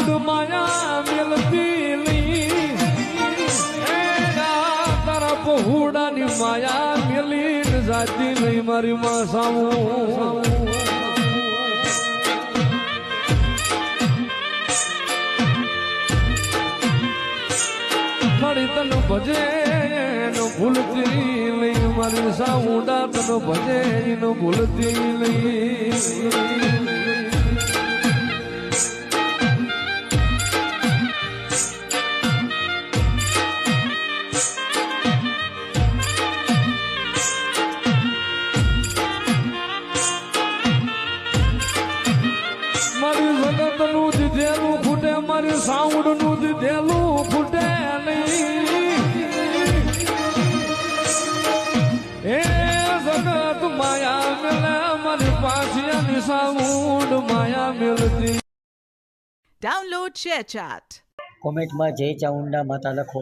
Sound માયા મિલતી નહીં તારા પહોળાની માયા મિલી જાતી નહીં મારી માં સાઉન્ડ મારી તન ભજે નો ભૂલતી નહીં મારી સાઉન્ડા તનો ભજે નો ભૂલતી નહીં મારી જગત નું દીધેલું ખૂટે મારી સાઉન્ડ નું દીધેલું ખૂટે એ જગત માયા મિલે મારી પાછી સાઉન્ડ માયા મિલતી Download ShareChat. કોમેન્ટમાં જય ચામુંડા માતા લખો.